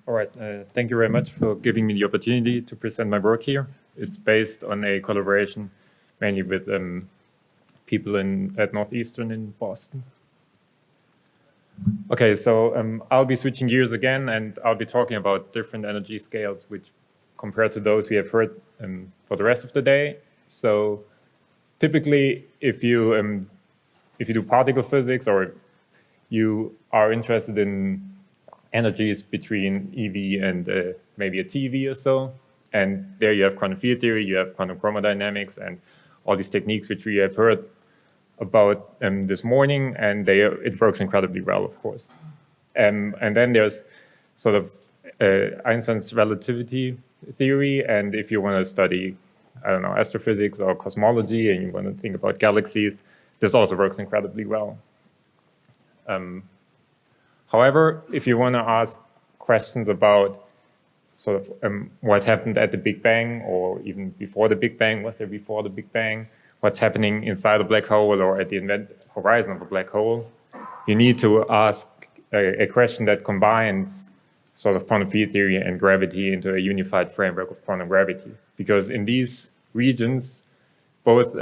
All right, thank you very much for giving me the opportunity to present my work here. It's based on a collaboration mainly with people at Northeastern in Boston. Okay, so I'll be switching gears again, and I'll be talking about different energy scales, which compared to those we have heard for the rest of the day. So typically, if you do particle physics or you are interested in energies between EV and maybe a TeV or so, and there you have quantum field theory, you have quantum chromodynamics, and all these techniques which we have heard about this morning, and it works incredibly well, of course. And then there's sort of Einstein's relativity theory, and if you want to study, I don't know, astrophysics or cosmology, and you want to think about galaxies, this also works incredibly well. However, if you want to ask questions about sort of what happened at the Big Bang, or even before the Big Bang, was there before the Big Bang, what's happening inside a black hole or at the horizon of a black hole, you need to ask a question that combines sort of quantum field theory and gravity into a unified framework of quantum gravity. Because in these regions, both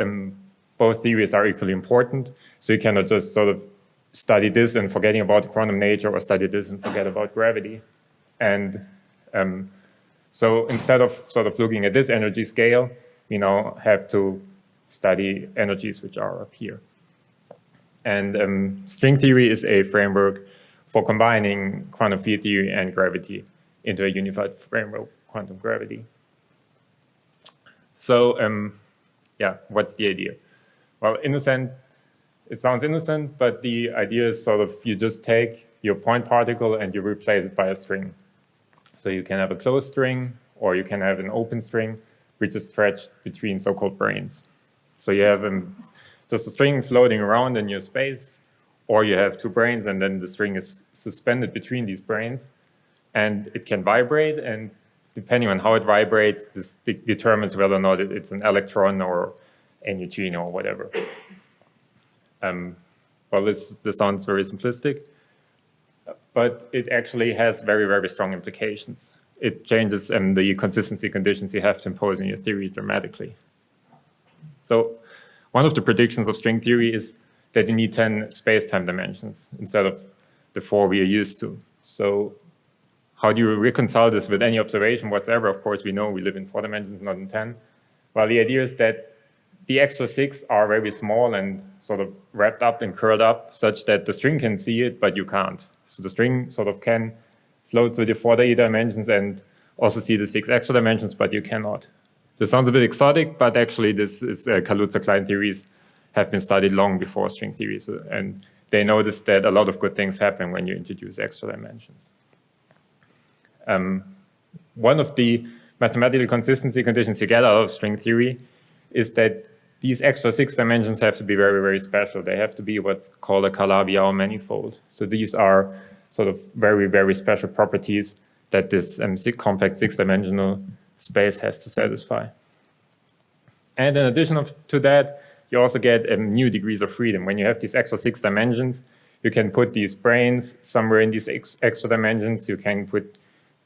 theories are equally important, so you cannot just sort of study this and forgetting about quantum nature, or study this and forget about gravity. And so instead of sort of looking at this energy scale, we now have to study energies which are up here. And string theory is a framework for combining quantum field theory and gravity into a unified framework of quantum gravity. So yeah, what's the idea? Well, innocent. It sounds innocent, but the idea is sort of you just take your point particle and you replace it by a string. So you can have a closed string, or you can have an open string, which is stretched between so-called branes. So you have just a string floating around in your space, or you have two branes, and then the string is suspended between these branes, and it can vibrate, and depending on how it vibrates, this determines whether or not it's an electron or a neutrino or whatever. Well, this sounds very simplistic, but it actually has very, very strong implications. It changes the consistency conditions you have to impose in your theory dramatically. So one of the predictions of string theory is that you need 10 space-time dimensions instead of the 4 we are used to. So how do you reconcile this with any observation whatsoever? Of course, we know we live in 4 dimensions, not in 10. Well, the idea is that the extra 6 are very small and sort of wrapped up and curled up such that the string can see it, but you can't. So the string sort of can float through the 4 dimensions and also see the 6 extra dimensions, but you cannot. This sounds a bit exotic, but actually this is Kaluza-Klein theories have been studied long before string theory, and they noticed that a lot of good things happen when you introduce extra dimensions. One of the mathematical consistency conditions you get out of string theory is that these extra 6 dimensions have to be very, very special. They have to be what's called a Calabiyau manifold. So these are sort of very, very special properties that this compact 6-dimensional space has to satisfy. And in addition to that, you also get new degrees of freedom. When you have these extra 6 dimensions, you can put these branes somewhere in these extra dimensions. You can put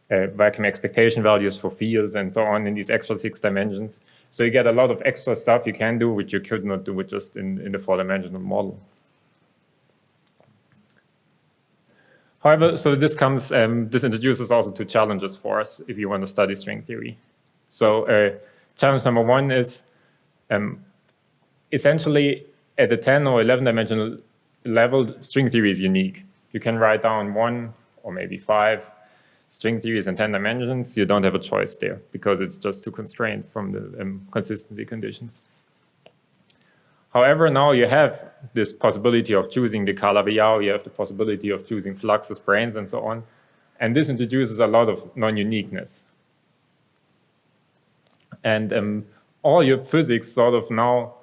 vacuum expectation values for fields and so on in these extra 6 dimensions. So you get a lot of extra stuff you can do, which you could not do with just in the 4-dimensional model. However, so this introduces also two challenges for us if you want to study string theory. So challenge number 1 is essentially at the 10 or 11-dimensional level, string theory is unique. You can write down 1 or maybe 5 string theories in 10 dimensions. You don't have a choice there because it's just too constrained from the consistency conditions. However, now you have this possibility of choosing the Calabiyau, you have the possibility of choosing fluxes, branes, and so on. And this introduces a lot of non-uniqueness. And all your physics sort of now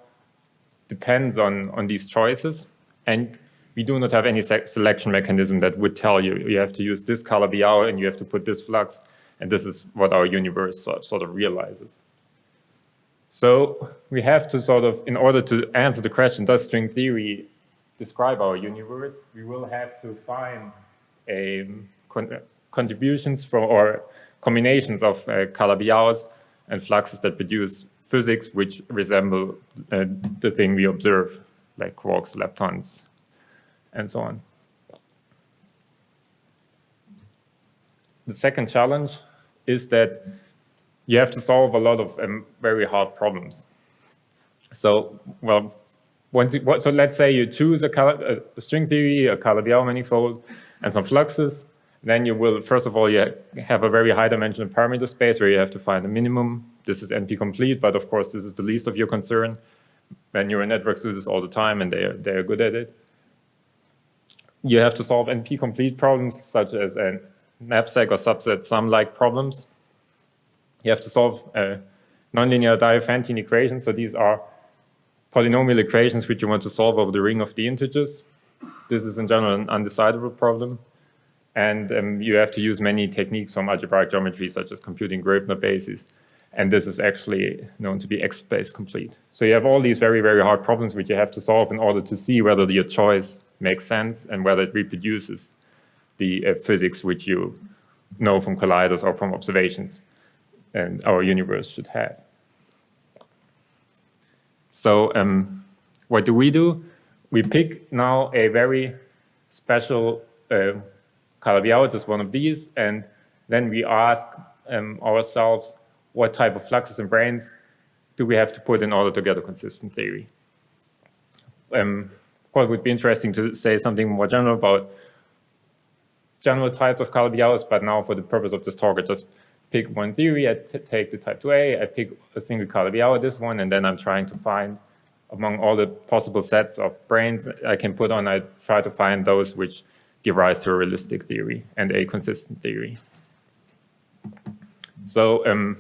depends on these choices. And we do not have any selection mechanism that would tell you, you have to use this Calabiyau and you have to put this flux. And this is what our universe sort of realizes. So we have to sort of, in order to answer the question, does string theory describe our universe? We will have to find contributions from, or combinations of Calabiyaus and fluxes that produce physics which resemble the thing we observe, like quarks, leptons, and so on. The second challenge is that you have to solve a lot of very hard problems. So, well, so let's say you choose a string theory, a Calabiyau manifold, and some fluxes. Then you will, first of all, you have a very high-dimensional parameter space where you have to find a minimum. This is NP-complete, but of course, this is the least of your concern. And neural networks do this all the time, and they are good at it. You have to solve NP-complete problems, such as a knapsack or subset sum-like problems. You have to solve nonlinear Diophantine equations. So these are polynomial equations which you want to solve over the ring of the integers. This is in general an undecidable problem. And you have to use many techniques from algebraic geometry, such as computing Gröbner bases. And this is actually known to be X-space complete. So you have all these very, very hard problems which you have to solve in order to see whether your choice makes sense and whether it reproduces the physics which you know from colliders or from observations and our universe should have. So what do? We pick now a very special Calabiyau, just one of these, and then we ask ourselves what type of fluxes and branes do we have to put in order to get a consistent theory. Of course, it would be interesting to say something more general about general types of Calabiyaus, but now for the purpose of this talk, I just pick one theory. I take the type 2A, I pick a single Calabiyau, this one, and then I'm trying to find, among all the possible sets of branes I can put on, I try to find those which give rise to a realistic theory and a consistent theory. So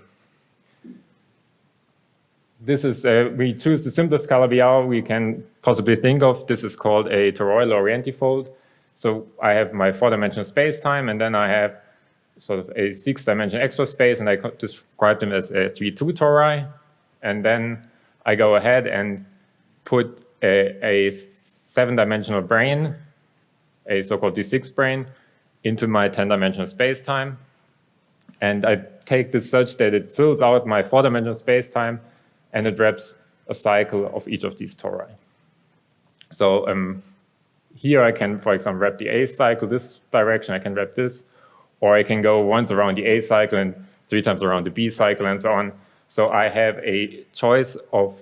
this is, we choose the simplest Calabiyau we can possibly think of. This is called a toroidal orientifold. So I have my 4-dimensional space-time, and then I have sort of a 6-dimensional extra space, and I describe them as 3-2 tori. And then I go ahead and put a 7-dimensional brane, a so-called D6 brane, into my 10-dimensional space-time. And I take this such that it fills out my 4-dimensional space-time, and it wraps a cycle of each of these tori. So here I can, for example, wrap the A cycle this direction, I can wrap this, or I can go once around the A cycle and 3 times around the B cycle and so on. So I have a choice of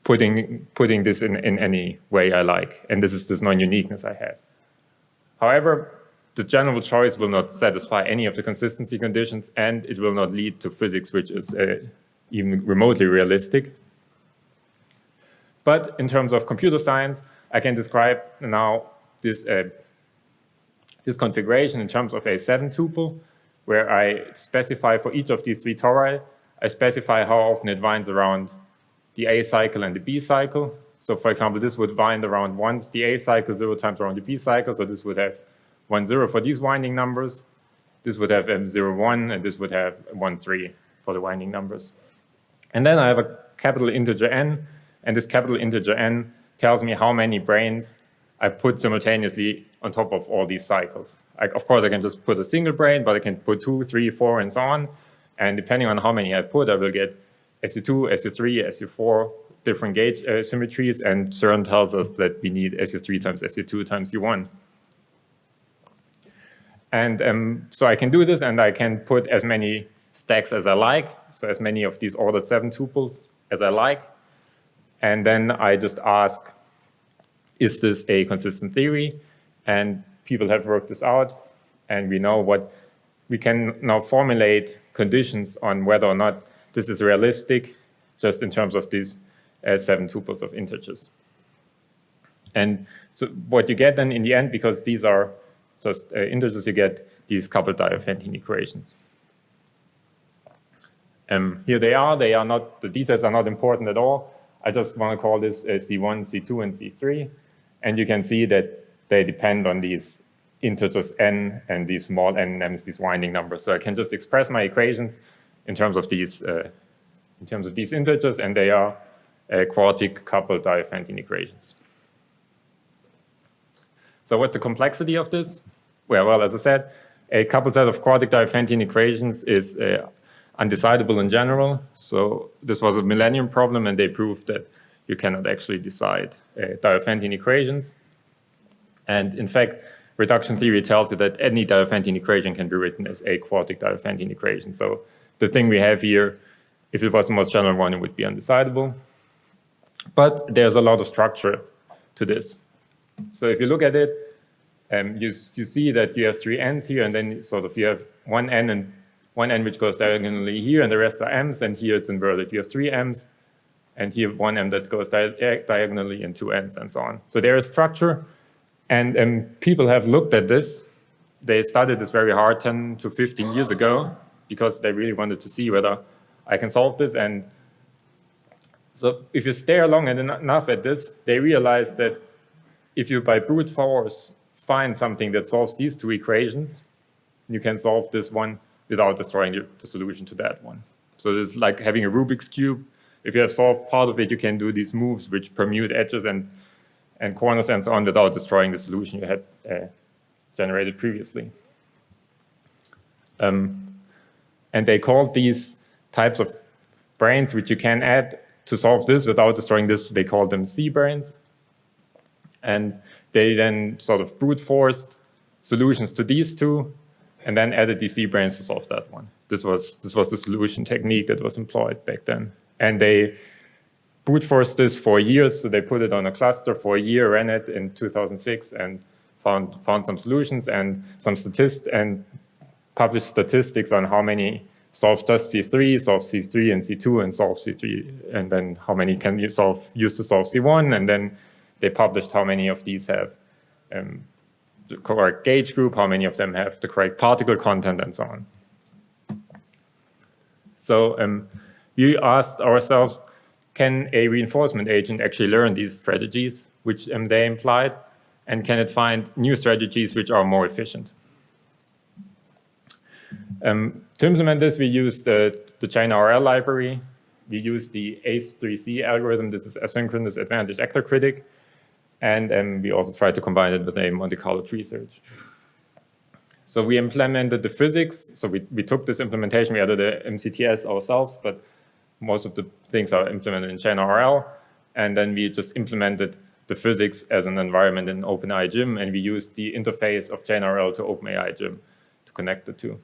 putting this in any way I like, and this is this non-uniqueness I have. However, the general choice will not satisfy any of the consistency conditions, and it will not lead to physics which is even remotely realistic. But in terms of computer science, I can describe now this, this configuration in terms of a 7-tuple, where I specify for each of these 3 tori, I specify how often it winds around the A cycle and the B cycle. So for example, this would wind around once the A cycle, 0 times around the B cycle. So this would have 1, 0 for these winding numbers. This would have 0, 1, and this would have 1, 3 for the winding numbers. And then I have a capital integer n, and this capital integer n tells me how many branes I put simultaneously on top of all these cycles. Of course, I can just put a single brane, but I can put 2, 3, 4, and so on. And depending on how many I put, I will get SU2, SU3, SU4, different gauge symmetries, and CERN tells us that we need SU3 times SU2 times U1. And so I can do this, and I can put as many stacks as I like, so as many of these ordered 7 tuples as I like. And then I just ask, is this a consistent theory? And people have worked this out, and we know what we can now formulate conditions on whether or not this is realistic, just in terms of these 7 tuples of integers. And so what you get then in the end, because these are just integers, you get these coupled Diophantine equations. Here they are not, the details are not important at all. I just want to call this C1, C2, and C3. And you can see that they depend on these integers n and these small n names, these winding numbers. So I can just express my equations in terms of these integers, and they are quartic coupled Diophantine equations. So what's the complexity of this? Well, as I said, a coupled set of quartic Diophantine equations is undecidable in general. So this was a millennium problem, and they proved that you cannot actually decide Diophantine equations. And in fact, reduction theory tells you that any Diophantine equation can be written as a quartic Diophantine equation. So the thing we have here, if it was the most general one, it would be undecidable. But there's a lot of structure to this. So if you look at it, you see that you have 3 n's here, and then sort of you have one n which goes diagonally here, and the rest are m's, and here it's inverted. You have 3 m's, and here 1 m that goes diagonally, and 2 n's, and so on. So there is structure, and people have looked at this. They studied this very hard 10 to 15 years ago, because they really wanted to see whether I can solve this. And so if you stare long enough at this, they realize that if you, by brute force, find something that solves these 2 equations, you can solve this one without destroying the solution to that one. So it's like having a Rubik's Cube. If you have solved part of it, you can do these moves which permute edges and corners and so on without destroying the solution you had generated previously. And they called these types of branes which you can add to solve this without destroying this, they called them C-branes. And they then sort of brute forced solutions to these 2, and then added these C-branes to solve that one. This was the solution technique that was employed back then. And they brute forced this for years, so they put it on a cluster for a year, ran it in 2006, and found some solutions and published statistics on how many solve just C3, solve C3 and C2, and solve C3, and then how many can you use to solve C1, and then they published how many of these have the correct gauge group, how many of them have the correct particle content, and so on. So we asked ourselves, can a reinforcement agent actually learn these strategies which they implied, and can it find new strategies which are more efficient? To implement this, we used the China RL library. We used the A3C algorithm. This is asynchronous advantage actor critic. And we also tried to combine it with a Monte Carlo tree search. So we implemented the physics. So we took this implementation, we added the MCTS ourselves, but most of the things are implemented in China RL. And then we just implemented the physics as an environment in OpenAI Gym, and we used the interface of China RL to OpenAI Gym to connect the 2.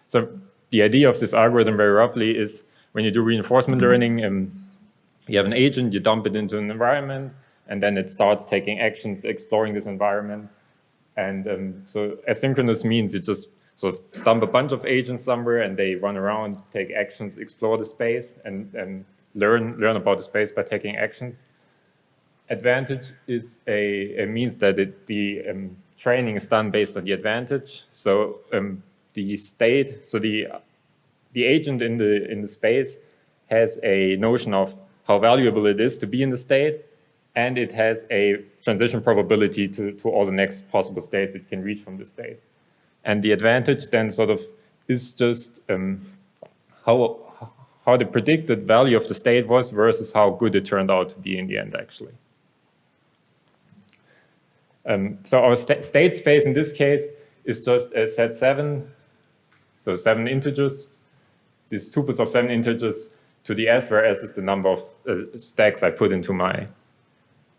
So the idea of this algorithm, very roughly, is when you do reinforcement learning, you have an agent, you dump it into an environment, and then it starts taking actions, exploring this environment. And so asynchronous means you just sort of dump a bunch of agents somewhere, and they run around, take actions, explore the space, and learn about the space by taking actions. Advantage is a means that the training is done based on the advantage. So the state, so the agent in the space has a notion of how valuable it is to be in the state, and it has a transition probability to all the next possible states it can reach from the state. And the advantage then sort of is just how the predicted value of the state was versus how good it turned out to be in the end, actually. So our state space in this case is just a set 7, so 7 integers. These tuples of 7 integers to the s, where s is the number of stacks I put into my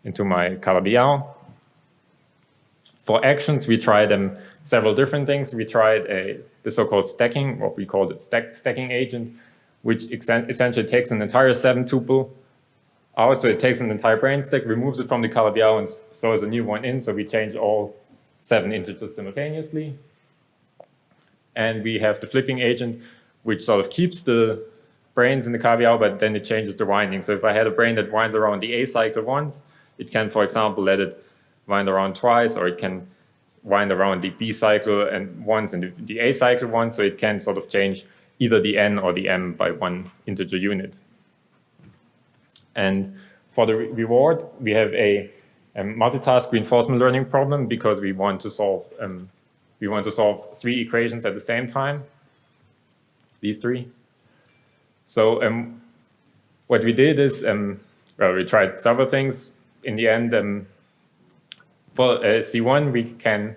Calabiyau. For actions, we tried several different things. We tried the so-called stacking, what we called it stacking agent, which essentially takes an entire 7 tuple out. So it takes an entire brain stack, removes it from the Calabiyau, and throws a new one in. So we change all 7 integers simultaneously. And we have the flipping agent, which sort of keeps the brains in the Calabiyau, but then it changes the winding. So if I had a brain that winds around the A cycle once, it can, for example, let it wind around twice, or it can wind around the B cycle and once and the A cycle once. So it can sort of change either the N or the M by 1 integer unit. And for the reward, we have a multitask reinforcement learning problem, because we want to solve 3 equations at the same time. These 3. So what we did is, well, we tried several things. In the end, For C1, we can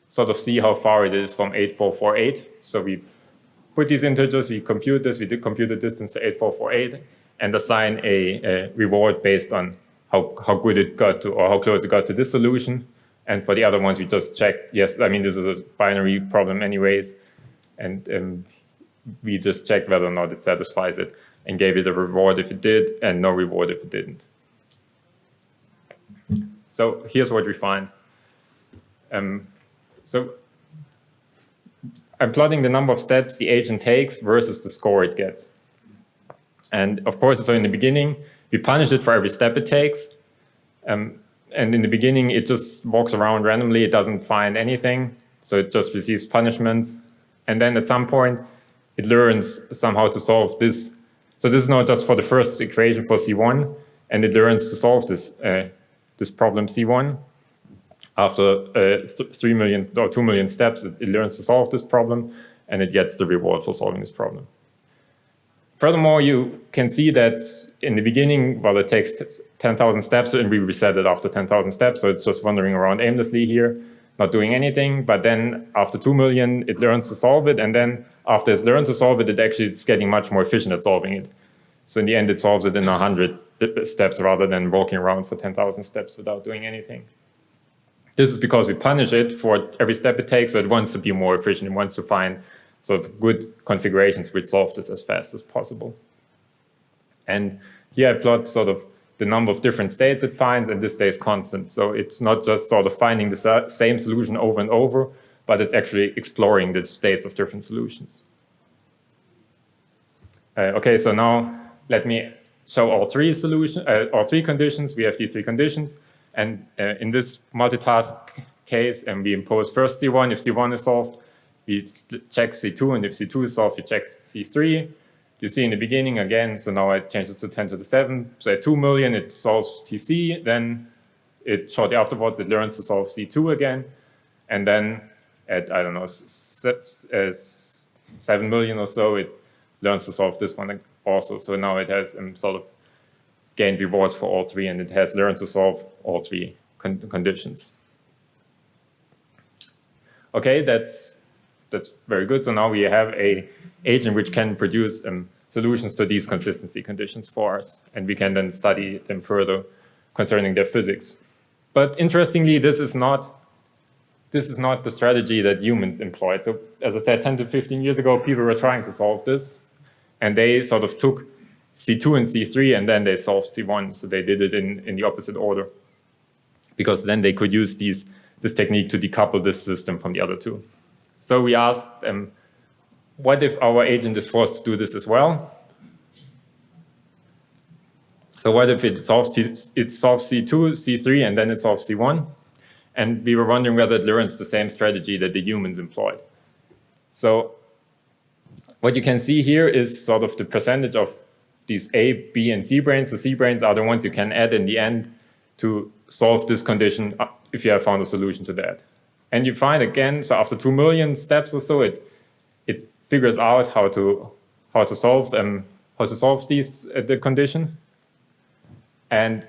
sort of see how far it is from 8448. So we put these integers, we compute this, we did compute the distance to 8448, and assign a reward based on how good it got to, or how close it got to this solution. And for the other ones, we just check, yes, I mean, this is a binary problem anyways, and we just checked whether or not it satisfies it, and gave it a reward if it did, and no reward if it didn't. So here's what we find. So I'm plotting the number of steps the agent takes versus the score it gets. And of course, so in the beginning, we punish it for every step it takes. And in the beginning, it just walks around randomly. It doesn't find anything. So it just receives punishments. And then at some point, it learns somehow to solve this. So this is not just for the first equation for C1. And it learns to solve this, this problem C1. After 3 million or 2 million steps, it learns to solve this problem. And it gets the reward for solving this problem. Furthermore, you can see that in the beginning, well, it takes 10,000 steps, and we reset it after 10,000 steps. So it's just wandering around aimlessly here, not doing anything. But then after 2 million, it learns to solve it. And then after it's learned to solve it, it's getting much more efficient at solving it. So in the end, it solves it in 100 steps rather than walking around for 10,000 steps without doing anything. This is because we punish it for every step it takes. So it wants to be more efficient. It wants to find sort of good configurations which solve this as fast as possible. And here I plot sort of the number of different states it finds, and this stays constant. So it's not just sort of finding the same solution over and over, but it's actually exploring the states of different solutions. Okay, so now let me show all three conditions. We have these three conditions, and in this multitask case, and we impose first C1. If C1 is solved, we check C2, and if C2 is solved, we check C3. You see in the beginning again, so now it changes to 10 to the 7. So at 2 million, it solves TC. Then shortly afterwards, it learns to solve C2 again. And then at, I don't know, 7 million or so, it learns to solve this one also. So now it has sort of gained rewards for all three, and it has learned to solve all three conditions. Okay, that's very good. So now we have an agent which can produce solutions to these consistency conditions for us, and we can then study them further concerning their physics. But interestingly, this is not the strategy that humans employed. So as I said, 10 to 15 years ago, people were trying to solve this, and they sort of took C2 and C3, and then they solved C1. So they did it in the opposite order, because then they could use this technique to decouple this system from the other two. So we asked, what if our agent is forced to do this as well? So what if it solves C2, C3, and then it solves C1? And we were wondering whether it learns the same strategy that the humans employed. So what you can see here is sort of the percentage of these A, B, and C brains. The C brains are the ones you can add in the end to solve this condition if you have found a solution to that. And you find again, so after 2 million steps or so, it figures out how to solve the condition. And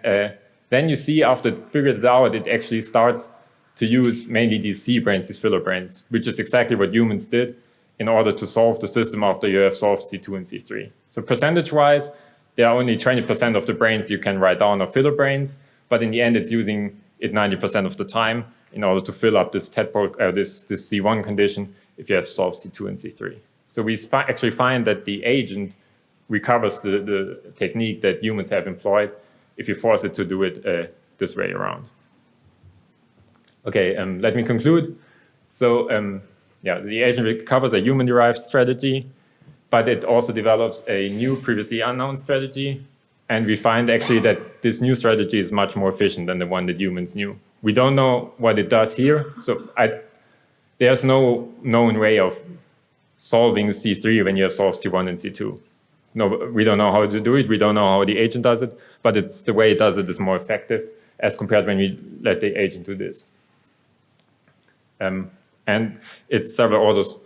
then you see after it figured it out, it actually starts to use mainly these C brains, these filler brains, which is exactly what humans did in order to solve the system after you have solved C2 and C3. So percentage-wise, there are only 20% of the brains you can write down are filler brains, but in the end, it's using it 90% of the time in order to fill up this this C1 condition if you have solved C2 and C3. So we actually find that the agent recovers the technique that humans have employed if you force it to do it this way around. Okay, let me conclude. So yeah, the agent recovers a human-derived strategy, but it also develops a new previously unknown strategy. And we find actually that this new strategy is much more efficient than the one that humans knew. We don't know what it does here. So there's no known way of solving C3 when you have solved C1 and C2. No, we don't know how to do it. We don't know how the agent does it, but it's the way it does it is more effective as compared when we let the agent do this. And it's several orders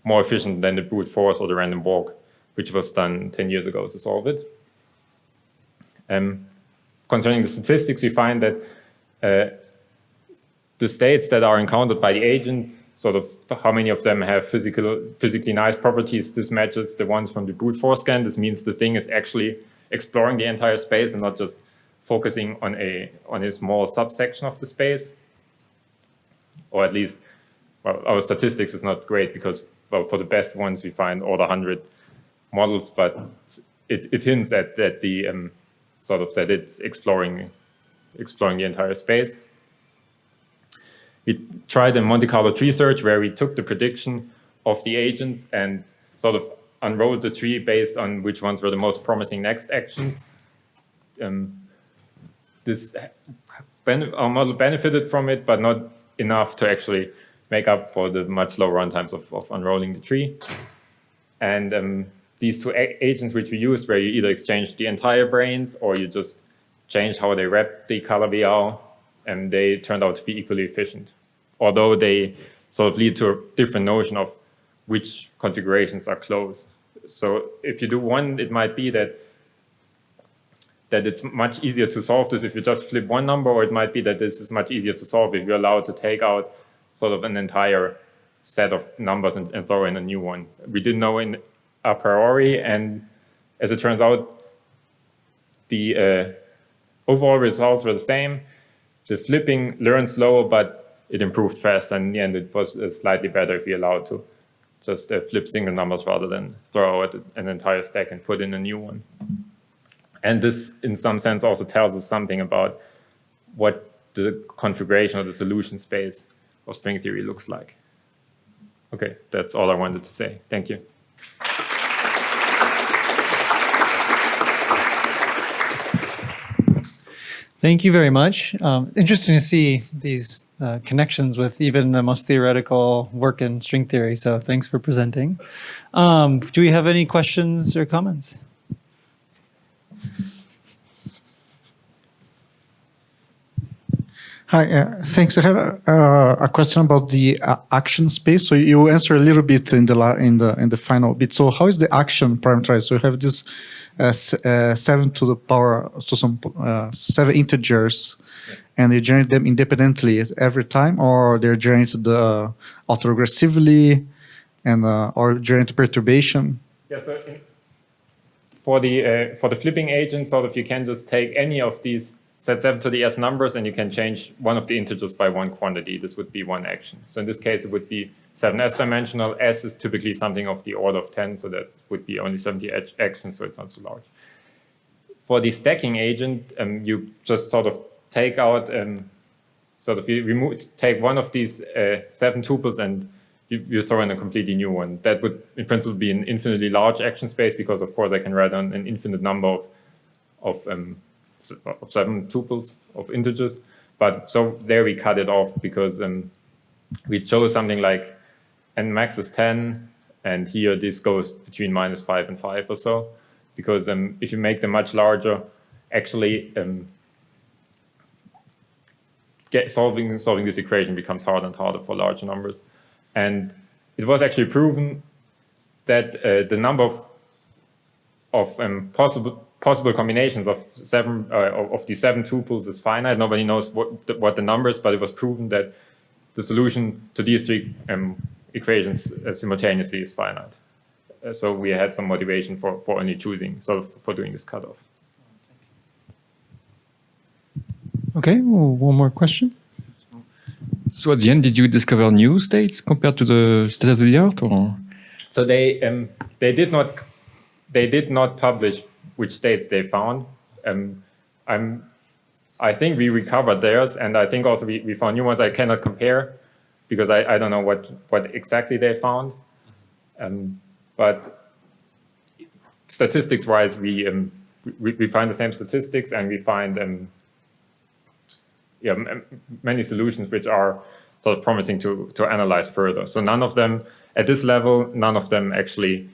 more efficient than the brute force or the random walk, which was done 10 years ago to solve it. Concerning the statistics, we find that the states that are encountered by the agent, sort of how many of them have physically nice properties, this matches the ones from the brute force scan. This means the thing is actually exploring the entire space and not just focusing on a small subsection of the space. Or at least, well, our statistics is not great because, well, for the best ones we find all the 100 models, but it hints at that the sort of that it's exploring the entire space. We tried a Monte Carlo tree search where we took the prediction of the agents and sort of unrolled the tree based on which ones were the most promising next actions. Our model benefited from it, but not enough to actually make up for the much slower runtimes of unrolling the tree. And these two agents which we used, where you either exchange the entire brains or you just change how they wrap the Calabiyau, and they turned out to be equally efficient, although they sort of lead to a different notion of which configurations are close. So if you do one, it might be that it's much easier to solve this if you just flip one number, or it might be that this is much easier to solve if you're allowed to take out sort of an entire set of numbers and throw in a new one. We didn't know a priori, and as it turns out, the overall results were the same. The flipping learned slower, but it improved fast, and in the end it was slightly better if we allowed to just flip single numbers rather than throw out an entire stack and put in a new one. And this, in some sense, also tells us something about what the configuration of the solution space of string theory looks like. Okay, that's all I wanted to say. Thank you. Thank you very much. Interesting to see these connections with even the most theoretical work in string theory. So thanks for presenting. Do we have any questions or comments? Hi, thanks. I have a question about the action space. So you answered a little bit in the final bit. So how is the action parameterized? So you have this 7 to the power, so some 7 integers, and you generate them independently every time, or they're generated autoregressively, and or generated perturbation? Yeah. So for the flipping agent, sort of you can just take any of these set 7 to the s numbers, and you can change one of the integers by one quantity. This would be one action. So in this case, it would be 7s dimensional. S is typically something of the order of 10, so that would be only 70 actions, so it's not so large. For the stacking agent, you just sort of take out, take one of these 7 tuples and you throw in a completely new one. That would, in principle, be an infinitely large action space because, of course, I can write on an infinite number of 7 tuples of integers. But so there we cut it off because we chose something like n max is 10, and here this goes between -5 and 5 or so. Because if you make them much larger, actually solving this equation becomes harder and harder for large numbers. And it was actually proven that the number of possible combinations of these 7 tuples is finite. Nobody knows what the number is, but it was proven that the solution to these 3 equations simultaneously is finite. So we had some motivation for only choosing, for doing this cutoff. Okay, well, one more question. So at the end, did you discover new states compared to the state of the art, or? So they did not publish which states they found. I think we recovered theirs, and I think also we found new ones. I cannot compare because I don't know what exactly they found. But statistics-wise, we find the same statistics, and we find many solutions which are sort of promising to analyze further. So none of them, at this level, none of them actually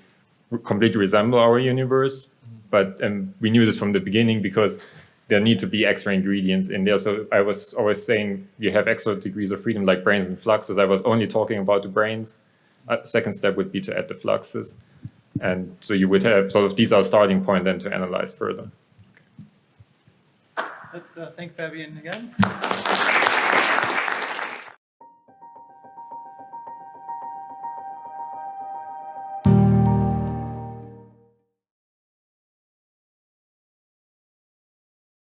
completely resemble our universe. But we knew this from the beginning because there need to be extra ingredients in there. So I was always saying you have extra degrees of freedom, like branes and fluxes. I was only talking about the branes. Second step would be to add the fluxes. And so you would have sort of, these are a starting point then to analyze further. Let's thank Fabian again.